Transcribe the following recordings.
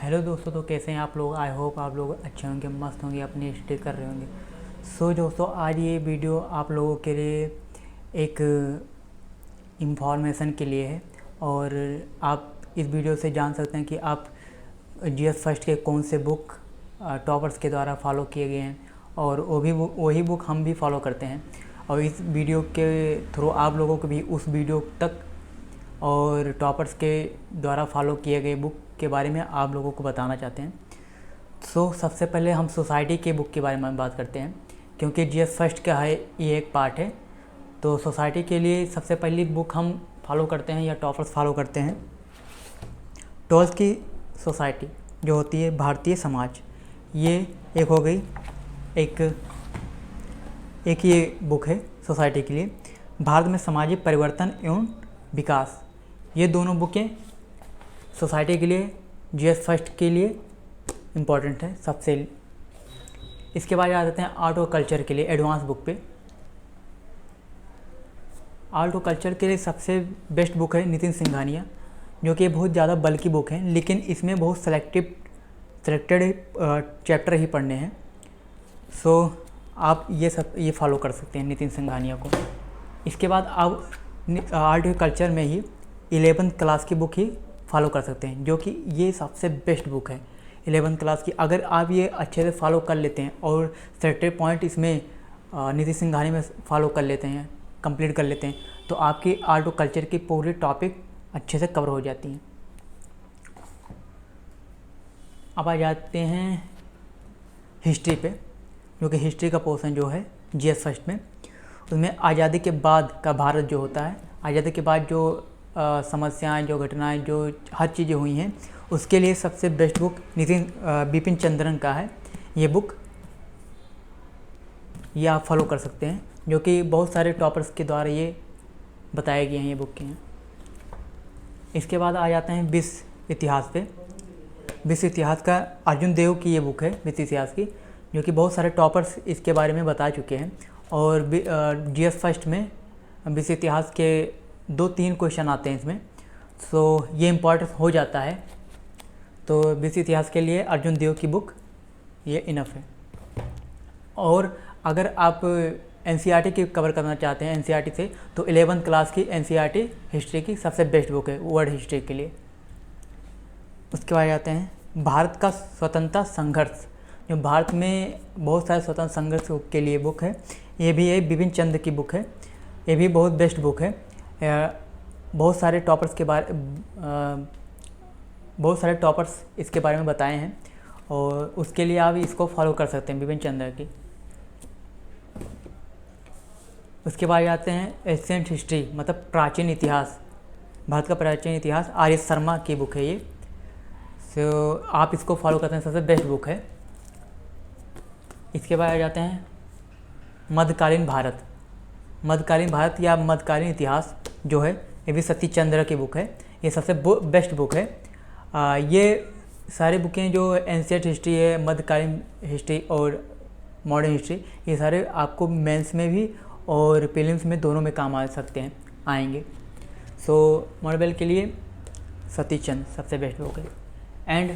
Hello दोस्तों, तो कैसे हैं आप लोग। आई होप आप लोग अच्छे होंगे, मस्त होंगे, अपनी स्टे कर रहे होंगे। सो दोस्तों, आज ये वीडियो आप लोगों के लिए एक इन्फॉर्मेशन के लिए है। और आप इस वीडियो से जान सकते हैं कि आप जीएस फर्स्ट के कौन से बुक टॉपर्स के द्वारा फॉलो किए गए हैं, और वही बुक हम भी फॉलो करते हैं। और इस वीडियो के थ्रू आप लोगों को भी उस वीडियो तक और टॉपर्स के द्वारा फॉलो किए गए बुक के बारे में आप लोगों को बताना चाहते हैं। सो सबसे पहले हम सोसाइटी के बुक के बारे में बात करते हैं, क्योंकि जीएस फर्स्ट का है ये एक पार्ट है। तो सोसाइटी के लिए सबसे पहली बुक हम फॉलो करते हैं या टॉपर्स फॉलो करते हैं, टॉल्स की सोसाइटी जो होती है भारतीय समाज। ये एक हो गई, एक ये बुक है सोसाइटी के लिए, भारत में सामाजिक परिवर्तन एवं विकास। ये दोनों बुकें सोसाइटी के लिए, जीएस फर्स्ट के लिए इम्पॉर्टेंट है सबसे। इसके बाद आ जाते हैं आर्ट और कल्चर के लिए एडवांस बुक पे। आर्ट और कल्चर के लिए सबसे बेस्ट बुक है नितिन सिंघानिया, जो कि बहुत ज़्यादा बल्कि बुक है, लेकिन इसमें बहुत सेलेक्टेड चैप्टर ही पढ़ने हैं। सो आप ये फॉलो कर सकते हैं नितिन सिंघानिया को। इसके बाद आप आर्ट और कल्चर में ही 11th क्लास की बुक ही फॉलो कर सकते हैं, जो कि ये सबसे बेस्ट बुक है 11th क्लास की। अगर आप ये अच्छे से फॉलो कर लेते हैं और सेलेक्टेड पॉइंट इसमें नितिन सिंघानिया में फॉलो कर लेते हैं, कंप्लीट कर लेते हैं, तो आपकी आर्ट और कल्चर की पूरी टॉपिक अच्छे से कवर हो जाती हैं। अब आ जाते हैं हिस्ट्री पे, जो कि हिस्ट्री का पोर्शन जो है जीएस फर्स्ट में, उसमें आज़ादी के बाद का भारत जो होता है, आज़ादी के बाद जो समस्याएं, जो घटनाएं, जो हर चीज़ें हुई हैं, उसके लिए सबसे बेस्ट बुक बिपिन चंद्रन का है ये बुक। ये आप फॉलो कर सकते हैं, जो कि बहुत सारे टॉपर्स के द्वारा ये बताए गए हैं, ये बुक के हैं। इसके बाद आ जाते हैं विश्व इतिहास पे। विश्व इतिहास का अर्जुन देव की ये बुक है विश्व इतिहास की, जो कि बहुत सारे टॉपर्स इसके बारे में बता चुके हैं। और जीएस फर्स्ट में विश्व इतिहास के 2-3 क्वेश्चन आते हैं इसमें, सो ये इम्पॉर्टेंट हो जाता है। तो विश्व इतिहास के लिए अर्जुन देव की बुक ये इनफ है। और अगर आप एनसीईआरटी की कवर करना चाहते हैं एनसीईआरटी से, तो 11th क्लास की एनसीईआरटी हिस्ट्री की सबसे बेस्ट बुक है वर्ल्ड हिस्ट्री के लिए। उसके बाद आते हैं भारत का स्वतंत्रता संघर्ष, जो भारत में बहुत सारे स्वतंत्र संघर्ष के लिए बुक है। ये भी एक बिपिन चंद्र की बुक है, ये भी बहुत बेस्ट बुक है। बहुत सारे टॉपर्स इसके बारे में बताए हैं, और उसके लिए आप इसको फॉलो कर सकते हैं बिपिन चंद्र की। उसके बाद आते हैं एंशिएंट हिस्ट्री, मतलब प्राचीन इतिहास, भारत का प्राचीन इतिहास, आर एस शर्मा की बुक है ये। सो आप इसको फॉलो करते हैं, सबसे बेस्ट बुक है। इसके बाद आ जाते हैं मध्यकालीन भारत। मध्यकालीन भारत या मध्यकालीन इतिहास जो है, ये भी सतीश चंद्र की बुक है, ये सबसे बेस्ट बुक है। ये सारी बुकें जो एंशिएंट हिस्ट्री है, मध्यकालीन हिस्ट्री और मॉडर्न हिस्ट्री, ये सारे आपको मेंस में भी और प्रीलिम्स में दोनों में काम आ सकते हैं, आएंगे। सो मॉडल के लिए सतीश चंद्र सबसे बेस्ट बुक है। एंड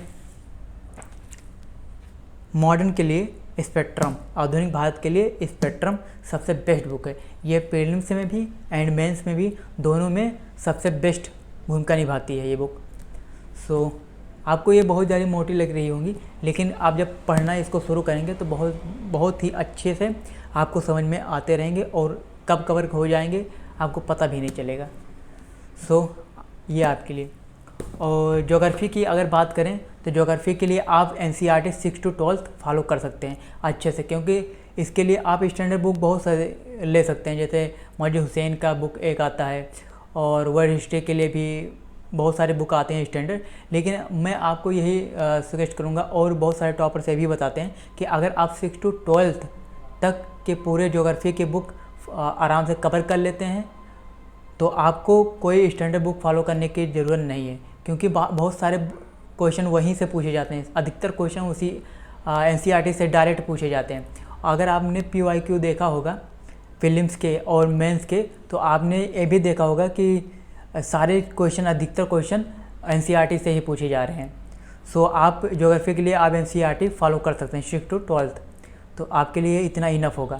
मॉडर्न के लिए स्पेक्ट्रम, आधुनिक भारत के लिए स्पेक्ट्रम सबसे बेस्ट बुक है। ये प्रीलिम्स में भी एंड मेंस में भी दोनों में सबसे बेस्ट भूमिका निभाती है ये बुक। सो आपको ये बहुत ज़्यादा मोटी लग रही होंगी, लेकिन आप जब पढ़ना इसको शुरू करेंगे तो बहुत ही अच्छे से आपको समझ में आते रहेंगे, और कब कवर हो जाएंगे आपको पता भी नहीं चलेगा। सो ये आपके लिए। और ज्योग्राफी की अगर बात करें, तो ज्योग्राफी के लिए आप एनसीईआरटी 6 to 12 फॉलो कर सकते हैं अच्छे से, क्योंकि इसके लिए आप स्टैंडर्ड बुक बहुत सारे ले सकते हैं, जैसे मौलवी हुसैन का बुक एक आता है, और वर्ल्ड हिस्ट्री के लिए भी बहुत सारे बुक आते हैं स्टैंडर्ड। लेकिन मैं आपको यही सजेस्ट करूँगा, और बहुत सारे टॉपर्स ये भी बताते हैं कि अगर आप 6 to 12 तक के पूरे ज्योग्राफी के बुक आराम से कवर कर लेते हैं, तो आपको कोई स्टैंडर्ड बुक फॉलो करने की ज़रूरत नहीं है, क्योंकि बहुत सारे क्वेश्चन वहीं से पूछे जाते हैं। अधिकतर क्वेश्चन उसी एनसीईआरटी से डायरेक्ट पूछे जाते हैं। अगर आपने पीवाईक्यू देखा होगा फिल्म्स के और मेंस के, तो आपने ये भी देखा होगा कि सारे क्वेश्चन, अधिकतर क्वेश्चन एनसीईआरटी से ही पूछे जा रहे हैं। सो आप ज्योग्राफी के लिए आप NCERT फॉलो कर सकते हैं 6 to 12th। तो आपके लिए इतना इनफ होगा।